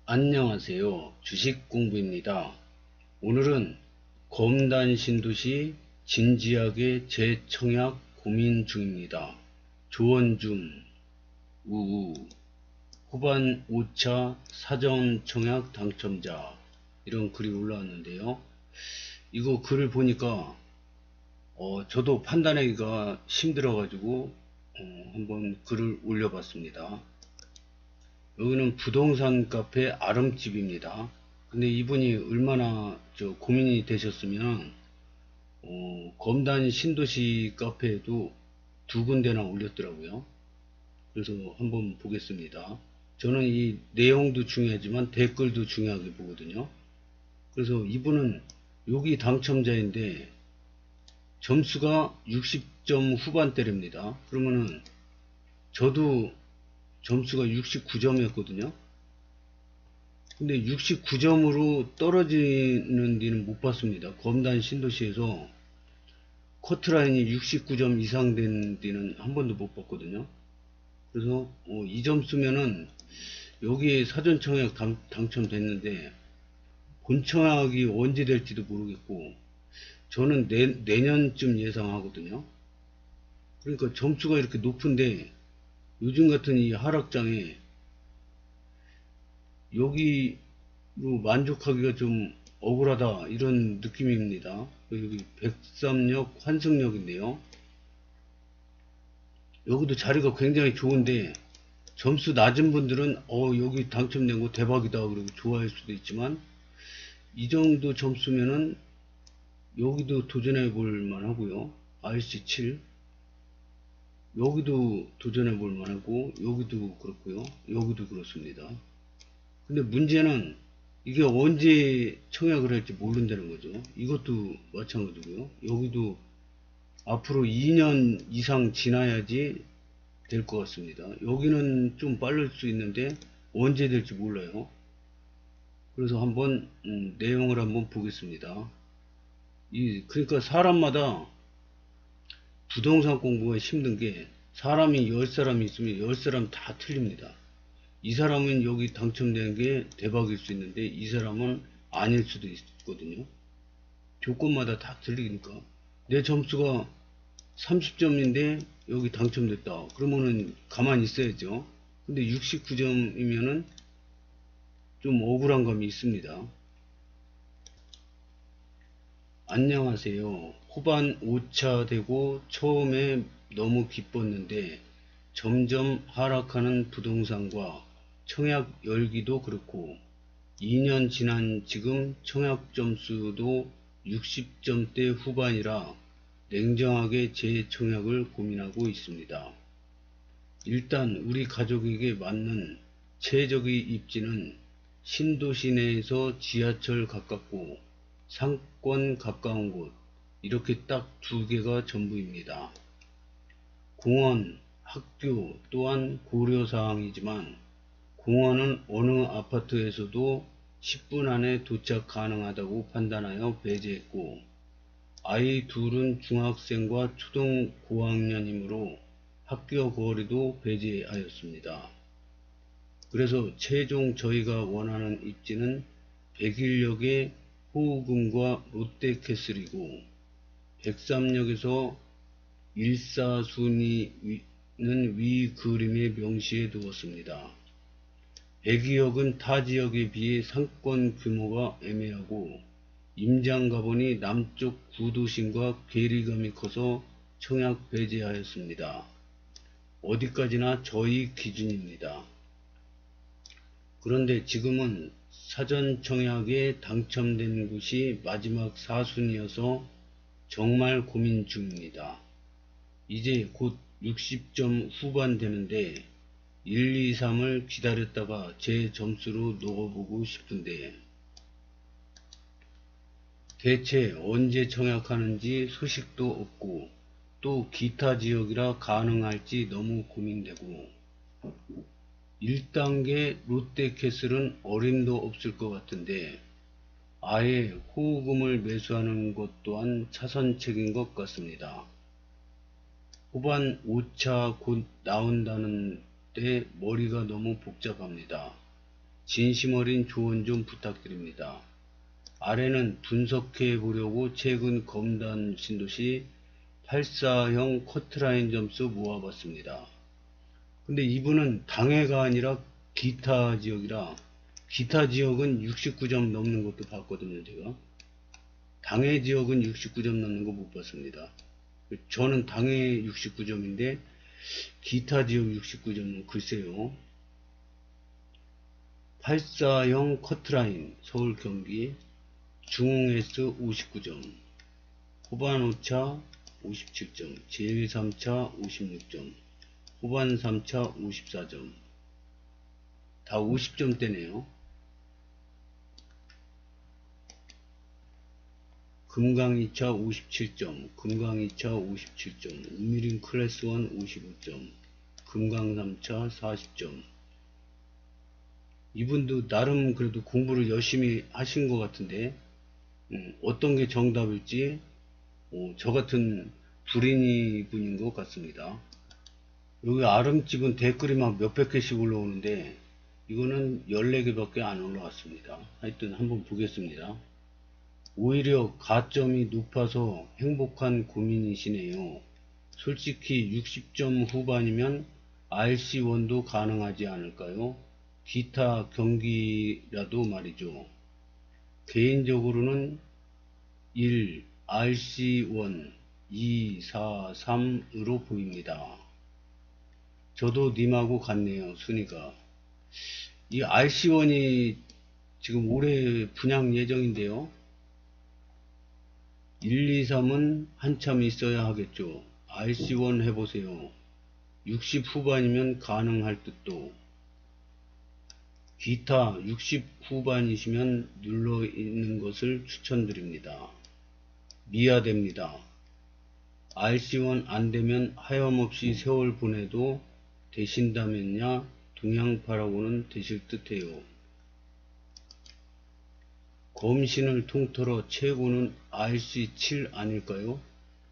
안녕하세요. 주식공부입니다. 오늘은 검단 신도시 진지하게 재청약 고민 중입니다. 조원중 우우 후반 5차 사전 청약 당첨자, 이런 글이 올라왔는데요. 이거 글을 보니까 저도 판단하기가 힘들어가지고 한번 글을 올려봤습니다. 여기는 부동산 카페 아름집입니다. 근데 이분이 얼마나 고민이 되셨으면 검단 신도시 카페에도 두 군데나 올렸더라고요. 그래서 한번 보겠습니다. 저는 이 내용도 중요하지만 댓글도 중요하게 보거든요. 그래서 이분은 여기 당첨자인데 점수가 60점 후반대랍니다. 그러면은 저도 점수가 69점이었거든요. 근데 69점으로 떨어지는 데는 못 봤습니다. 검단 신도시에서 커트라인이 69점 이상 된 데는 한 번도 못 봤거든요. 그래서 이 점수면은 여기에 사전 청약 당첨됐는데 본 청약이 언제 될지도 모르겠고, 저는 내년쯤 예상하거든요. 그러니까 점수가 이렇게 높은데 요즘 같은 이 하락장에 여기로 만족하기가 좀 억울하다, 이런 느낌입니다. 여기 백삼역 환승역인데요. 여기도 자리가 굉장히 좋은데 점수 낮은 분들은 여기 당첨된 거 대박이다 그리고 좋아할 수도 있지만, 이 정도 점수면은 여기도 도전해 볼 만하고요. RC7 여기도 도전해 볼 만하고, 여기도 그렇고요. 여기도 그렇습니다. 근데 문제는 이게 언제 청약을 할지 모른다는 거죠. 이것도 마찬가지고요. 여기도 앞으로 2년 이상 지나야지 될 것 같습니다. 여기는 좀 빠를 수 있는데 언제 될지 몰라요. 그래서 한번 내용을 한번 보겠습니다. 그러니까 사람마다 부동산 공부가 힘든 게, 사람이 10사람이 있으면 10사람 다 틀립니다. 이 사람은 여기 당첨되는 게 대박일 수 있는데 이 사람은 아닐 수도 있거든요. 조건마다 다 틀리니까. 내 점수가 30점인데 여기 당첨됐다 그러면은 가만히 있어야죠. 근데 69점이면은 좀 억울한 감이 있습니다. 안녕하세요. 후반 5차 되고 처음에 너무 기뻤는데 점점 하락하는 부동산과 청약 열기도 그렇고 2년 지난 지금 청약 점수도 60점대 후반이라 냉정하게 재청약을 고민하고 있습니다. 일단 우리 가족에게 맞는 최적의 입지는 신도시 내에서 지하철 가깝고 상권 가까운 곳, 이렇게 딱 두 개가 전부입니다. 공원, 학교 또한 고려사항이지만 공원은 어느 아파트에서도 10분 안에 도착 가능하다고 판단하여 배제했고, 아이 둘은 중학생과 초등 고학년이므로 학교 거리도 배제하였습니다. 그래서 최종 저희가 원하는 입지는 백일역의 호우금과 롯데캐슬이고, 백삼역에서 일사순위는 위 그림에 명시해 두었습니다. 백이역은 타 지역에 비해 상권 규모가 애매하고 임장가본이 남쪽 구도심과 괴리감이 커서 청약 배제하였습니다. 어디까지나 저희 기준입니다. 그런데 지금은 사전 청약에 당첨된 곳이 마지막 4순위여서 정말 고민 중입니다. 이제 곧 60점 후반 되는데 1, 2, 3을 기다렸다가 제 점수로 넣어보고 싶은데 대체 언제 청약하는지 소식도 없고, 또 기타 지역이라 가능할지 너무 고민되고, 1단계 롯데캐슬은 어림도 없을 것 같은데 아예 호우금을 매수하는 것 또한 차선책인 것 같습니다. 후반 5차 곧 나온다는데 머리가 너무 복잡합니다. 진심 어린 조언 좀 부탁드립니다. 아래는 분석해 보려고 최근 검단 신도시 84형 커트라인 점수 모아봤습니다. 근데 이분은 당해가 아니라 기타 지역이라, 기타 지역은 69점 넘는 것도 봤거든요. 제가 당해 지역은 69점 넘는 거 못 봤습니다. 저는 당해 69점인데 기타 지역 69점은 글쎄요. 84형 커트라인 서울 경기 중흥S 59점, 후반 5차 57점, 제일 3차 56점, 후반 3차 54점. 다 50점대네요. 금강 2차 57점, 금강 2차 57점, 우미린 클래스 1 55점, 금강 3차 40점. 이분도 나름 그래도 공부를 열심히 하신 것 같은데, 어떤 게 정답일지, 저 같은 불인이 분인 것 같습니다. 여기 아름집은 댓글이 막 몇백 개씩 올라오는데, 이거는 14개밖에 안 올라왔습니다. 하여튼 한번 보겠습니다. 오히려 가점이 높아서 행복한 고민이시네요. 솔직히 60점 후반이면 RC1도 가능하지 않을까요? 기타 경기라도 말이죠. 개인적으로는 1, RC1, 2, 4, 3으로 보입니다. 저도 님하고 같네요. 순위가. 이 RC1이 지금 올해 분양 예정인데요. 1, 2, 3은 한참 있어야 하겠죠. RC1 해보세요. 60 후반이면 가능할 듯도. 기타 60 후반이시면 눌러 있는 것을 추천드립니다. 미아됩니다. RC1 안되면 하염없이 세월 보내도 되신다면야 동양파라고는 되실 듯해요. 검신을 통틀어 최고는 RC7 아닐까요?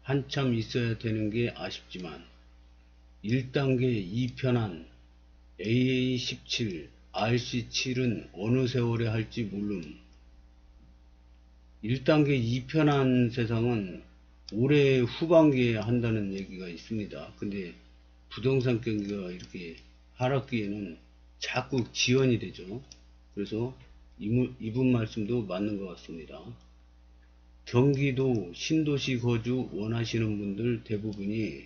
한참 있어야 되는 게 아쉽지만 1단계 2편한 AA17, RC7은 어느 세월에 할지 모름. 1단계 2편한 세상은 올해 후반기에 한다는 얘기가 있습니다. 근데 부동산 경기가 이렇게 하락기에는 자꾸 지연이 되죠. 그래서 이분 말씀도 맞는 것 같습니다. 경기도 신도시 거주 원하시는 분들 대부분이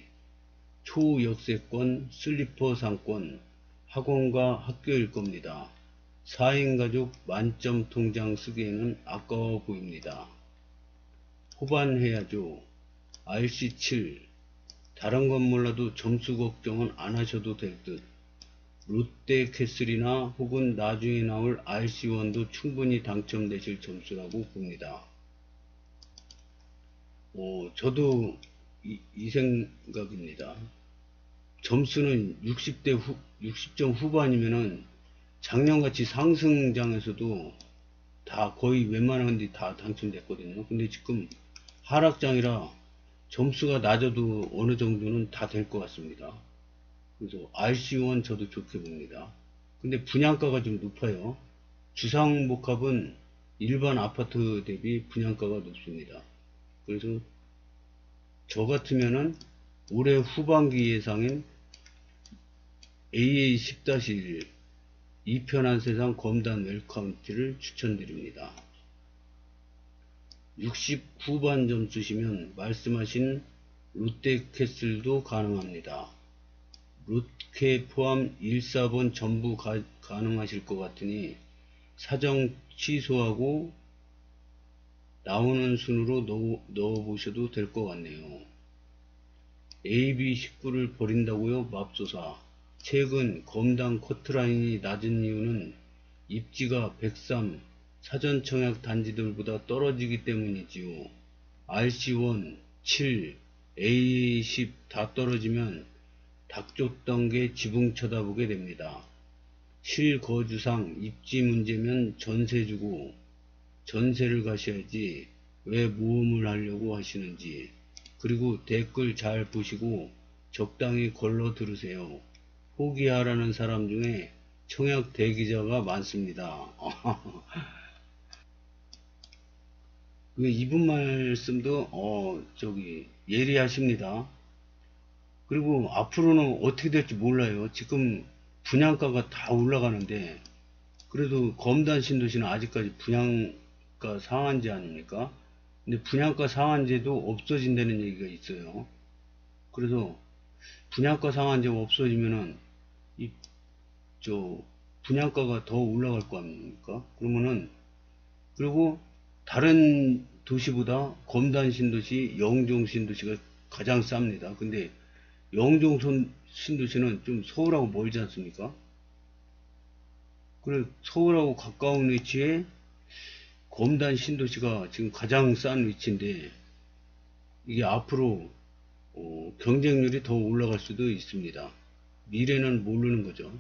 초역세권, 슬리퍼 상권, 학원과 학교일 겁니다. 4인 가족 만점 통장 쓰기에는 아까워 보입니다. 호반해야죠. RC7 다른 건 몰라도 점수 걱정은 안 하셔도 될 듯. 롯데캐슬이나 혹은 나중에 나올 RC1도 충분히 당첨되실 점수라고 봅니다. 저도 이 생각입니다. 점수는 60점 후반이면은 작년같이 상승장에서도 다 거의 웬만한 데 다 당첨됐거든요. 근데 지금 하락장이라 점수가 낮아도 어느 정도는 다 될 것 같습니다. 그래서 RC1 저도 좋게 봅니다. 근데 분양가가 좀 높아요. 주상복합은 일반 아파트 대비 분양가가 높습니다. 그래서 저 같으면은 올해 후반기 예상인 AA10-1 2편한 세상 검단 웰카운티를 추천드립니다. 60 후반 점수시면 말씀하신 롯데캐슬도 가능합니다. 롯캐 포함 1, 4번 전부 가능하실 것 같으니 사정 취소하고 나오는 순으로 넣어보셔도 될 것 같네요. AB19를 버린다고요? 맙소사. 최근 검단 커트라인이 낮은 이유는 입지가 103 사전청약 단지들보다 떨어지기 때문이지요. RC1, 7, AA10 다 떨어지면 닭쫓던 게 지붕 쳐다보게 됩니다. 실거주상 입지 문제면 전세 주고 전세를 가셔야지 왜 모험을 하려고 하시는지. 그리고 댓글 잘 보시고 적당히 걸러 들으세요. 포기하라는 사람 중에 청약 대기자가 많습니다. 이분 말씀도 예리하십니다. 그리고 앞으로는 어떻게 될지 몰라요. 지금 분양가가 다 올라가는데 그래도 검단 신도시는 아직까지 분양가 상한제 아닙니까? 근데 분양가 상한제도 없어진다는 얘기가 있어요. 그래서 분양가 상한제가 없어지면은 분양가가 더 올라갈 거 아닙니까? 그러면은 그리고 다른 도시보다 검단 신도시, 영종 신도시가 가장 쌉니다. 근데 영종 신도시는 좀 서울하고 멀지 않습니까? 그래 서울하고 가까운 위치에 검단 신도시가 지금 가장 싼 위치인데 이게 앞으로 경쟁률이 더 올라갈 수도 있습니다. 미래는 모르는 거죠.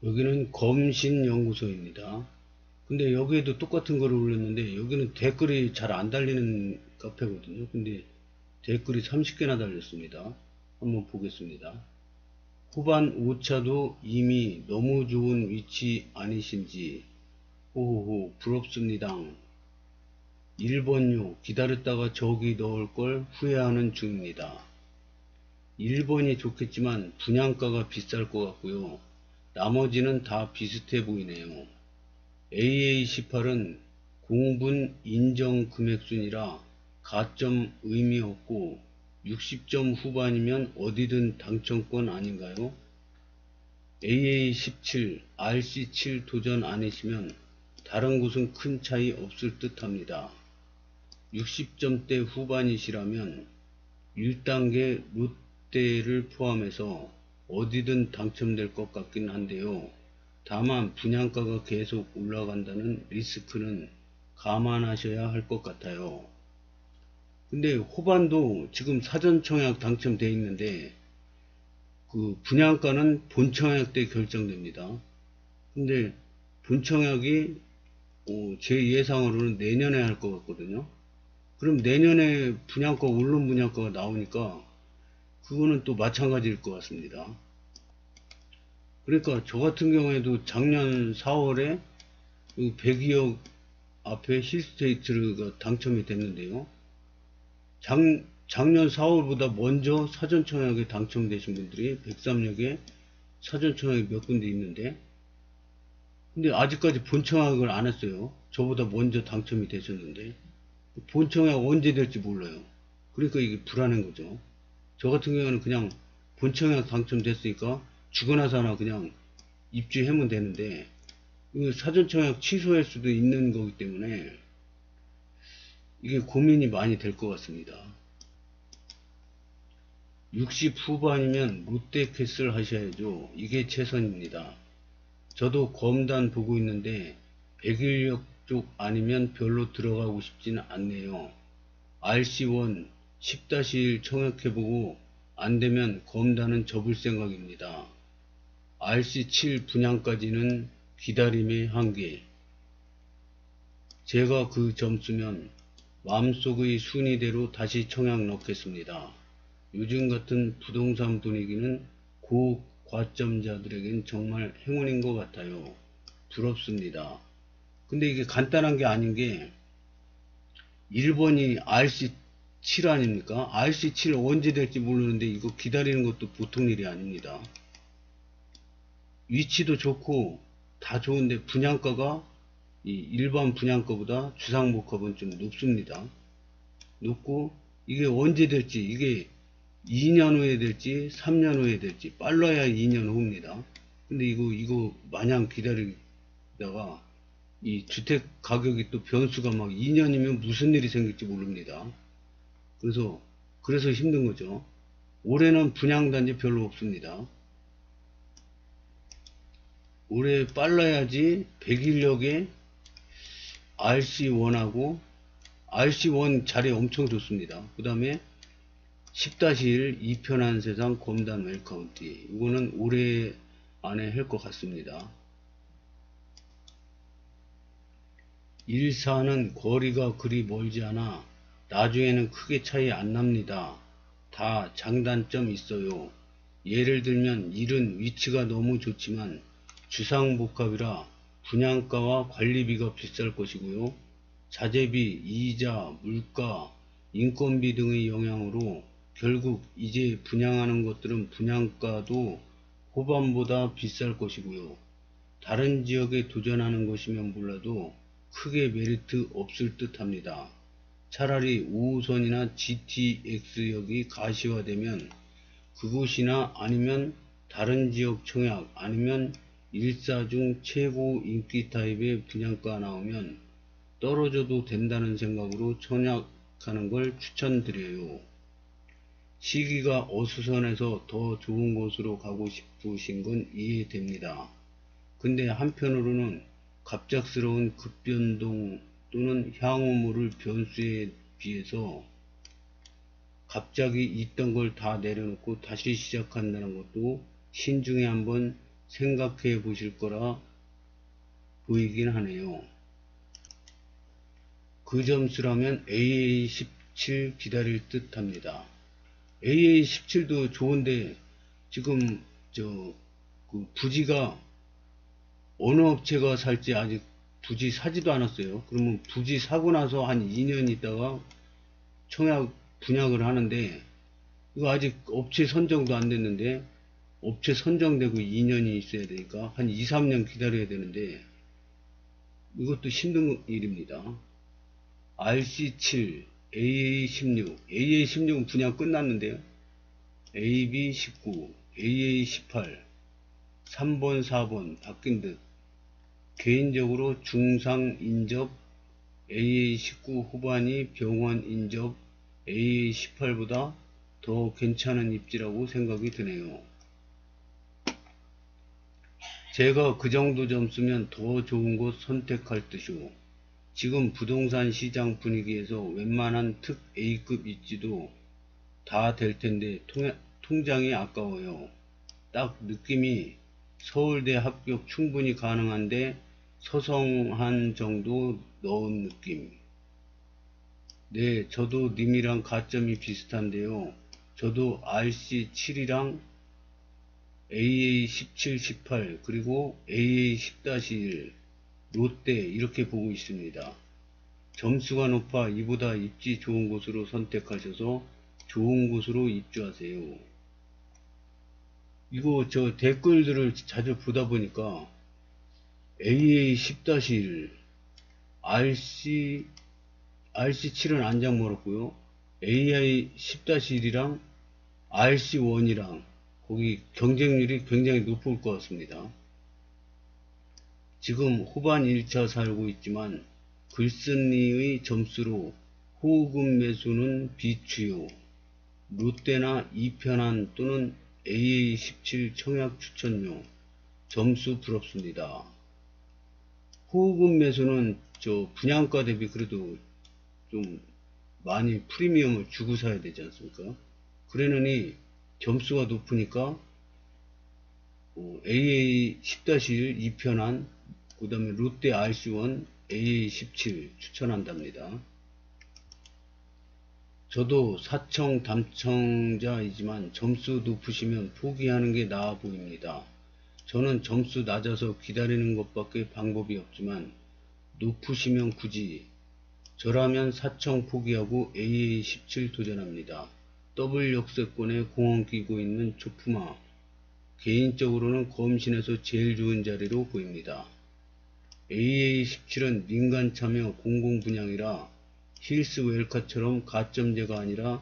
여기는 검신연구소입니다. 근데 여기에도 똑같은 거를 올렸는데 여기는 댓글이 잘 안 달리는 카페거든요. 근데 댓글이 30개나 달렸습니다. 한번 보겠습니다. 후반 5차도 이미 너무 좋은 위치 아니신지 호호호 부럽습니다. 1번요 기다렸다가 저기 넣을 걸 후회하는 중입니다. 1번이 좋겠지만 분양가가 비쌀 것 같고요. 나머지는 다 비슷해 보이네요. AA18은 공분 인정 금액순이라 가점 의미 없고 60점 후반이면 어디든 당첨권 아닌가요? AA17, RC7 도전 아니시면 다른 곳은 큰 차이 없을 듯 합니다. 60점대 후반이시라면 1단계 롯데를 포함해서 어디든 당첨될 것 같긴 한데요. 다만 분양가가 계속 올라간다는 리스크는 감안하셔야 할 것 같아요. 근데 호반도 지금 사전청약 당첨되어 있는데 그 분양가는 본청약 때 결정됩니다. 근데 본청약이 제 예상으로는 내년에 할 것 같거든요. 그럼 내년에 분양가 오른 분양가가 나오니까 그거는 또 마찬가지일 것 같습니다. 그러니까 저 같은 경우에도 작년 4월에 102억 앞에 힐스테이트가 당첨이 됐는데요. 작년 4월보다 먼저 사전청약에 당첨되신 분들이 103역에 사전청약이 몇 군데 있는데 근데 아직까지 본청약을 안 했어요. 저보다 먼저 당첨이 되셨는데 본청약 언제 될지 몰라요. 그러니까 이게 불안한 거죠. 저 같은 경우는 그냥 본청약 당첨됐으니까 죽어나 사나 그냥 입주하면 되는데 사전청약 취소할 수도 있는 거기 때문에 이게 고민이 많이 될 것 같습니다. 60 후반이면 롯데캐슬 하셔야죠. 이게 최선입니다. 저도 검단 보고 있는데 백일역 쪽 아니면 별로 들어가고 싶지는 않네요. RC1 10-1 청약해보고 안되면 검단은 접을 생각입니다. RC7 분양까지는 기다림의 한계. 제가 그 점수면 마음속의 순위대로 다시 청약 넣겠습니다. 요즘 같은 부동산 분위기는 고과점자들에겐 정말 행운인 것 같아요. 부럽습니다. 근데 이게 간단한 게 아닌 게 1번이 RC7 아닙니까? RC7 언제 될지 모르는데 이거 기다리는 것도 보통 일이 아닙니다. 위치도 좋고 다 좋은데 분양가가 이 일반 분양가보다 주상복합은 좀 높습니다. 높고 이게 언제 될지 이게 2년 후에 될지 3년 후에 될지 빨라야 2년 후입니다. 근데 이거 마냥 기다리다가 이 주택 가격이 또 변수가 막 2년이면 무슨 일이 생길지 모릅니다. 그래서 힘든 거죠. 올해는 분양단지 별로 없습니다. 올해 빨라야지 101역에 RC1하고 RC1 자리 엄청 좋습니다. 그 다음에 10-1 이편한 세상 검단 웰카운티 이거는 올해 안에 할 것 같습니다. 1사는 거리가 그리 멀지 않아 나중에는 크게 차이 안 납니다. 다 장단점 있어요. 예를 들면 일은 위치가 너무 좋지만 주상복합이라 분양가와 관리비가 비쌀 것이고요. 자재비, 이자, 물가, 인건비 등의 영향으로 결국 이제 분양하는 것들은 분양가도 호반보다 비쌀 것이고요. 다른 지역에 도전하는 것이면 몰라도 크게 메리트 없을 듯 합니다. 차라리 5호선이나 GTX역이 가시화되면 그곳이나 아니면 다른 지역 청약 아니면 일사 중 최고 인기 타입의 분양가 나오면 떨어져도 된다는 생각으로 청약하는 걸 추천드려요. 시기가 어수선해서 더 좋은 곳으로 가고 싶으신 건 이해됩니다. 근데 한편으로는 갑작스러운 급변동 또는 향후 모를 변수에 비해서 갑자기 있던 걸 다 내려놓고 다시 시작한다는 것도 신중히 한번 생각해 보실 거라 보이긴 하네요. 그 점수라면 AA17 기다릴 듯 합니다. AA17도 좋은데 지금 그 부지가 어느 업체가 살지 아직 부지 사지도 않았어요. 그러면 부지 사고 나서 한 2년 있다가 청약 분양을 하는데 이거 아직 업체 선정도 안 됐는데 업체 선정되고 2년이 있어야 되니까 한 2, 3년 기다려야 되는데 이것도 힘든 일입니다. RC7, AA16, AA16은 분양 끝났는데요. AB19, AA18, 3번, 4번 바뀐 듯. 개인적으로 중상 인접 AA19 후반이 병원 인접 AA18보다 더 괜찮은 입지라고 생각이 드네요. 제가 그 정도 점수면 더 좋은 곳 선택할 듯이오. 지금 부동산 시장 분위기에서 웬만한 특 A급 입지도 다 될 텐데 통장이 아까워요. 딱 느낌이 서울대 합격 충분히 가능한데 서성한 정도 넣은 느낌. 네, 저도 님이랑 가점이 비슷한데요. 저도 RC7이랑 AA17, 18 그리고 AA10-1 롯데 이렇게 보고 있습니다. 점수가 높아 이보다 입지 좋은 곳으로 선택하셔서 좋은 곳으로 입주하세요. 이거 저 댓글들을 자주 보다 보니까 AA10-1 RC7은 안장 멀었고요. AI10-1이랑 RC1이랑 거기 경쟁률이 굉장히 높을 것 같습니다. 지금 후반 1차 살고 있지만 글쓴이의 점수로 호흡음 매수는 비추요. 롯데나 이편한 또는 AA17 청약 추천료 점수 부럽습니다. 호흡음 매수는 저 분양가 대비 그래도 좀 많이 프리미엄을 주고 사야 되지 않습니까? 그러느니 점수가 높으니까 AA10-1 이편한 그 다음에 롯데 RC1 AA17 추천한답니다. 저도 사청 담청자이지만 점수 높으시면 포기하는 게 나아 보입니다. 저는 점수 낮아서 기다리는 것밖에 방법이 없지만 높으시면 굳이 저라면 사청 포기하고 AA17 도전합니다. 더블 역세권에 공원 끼고 있는 초품화 개인적으로는 검신에서 제일 좋은 자리로 보입니다. AA17은 민간 참여 공공분양이라 힐스 웰카처럼 가점제가 아니라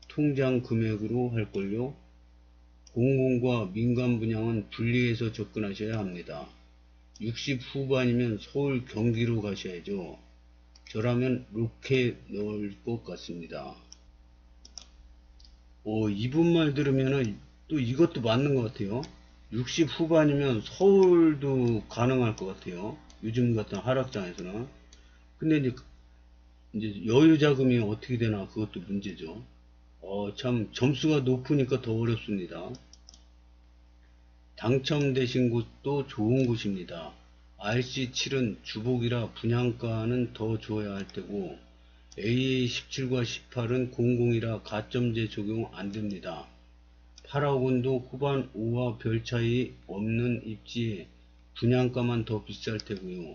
통장 금액으로 할걸요. 공공과 민간 분양은 분리해서 접근하셔야 합니다. 60 후반이면 서울 경기로 가셔야죠. 저라면 로켓 넣을 것 같습니다. 이분 말 들으면은 또 이것도 맞는 것 같아요. 60 후반이면 서울도 가능할 것 같아요. 요즘 같은 하락장에서는. 근데 이제 여유 자금이 어떻게 되나 그것도 문제죠. 참 점수가 높으니까 더 어렵습니다. 당첨되신 곳도 좋은 곳입니다. RC7은 주복이라 분양가는 더 줘야 할 테고 AA17과 18은 공공이라 가점제 적용 안됩니다. 8억원도 후반 5와 별 차이 없는 입지에 분양가만 더 비쌀 테고요.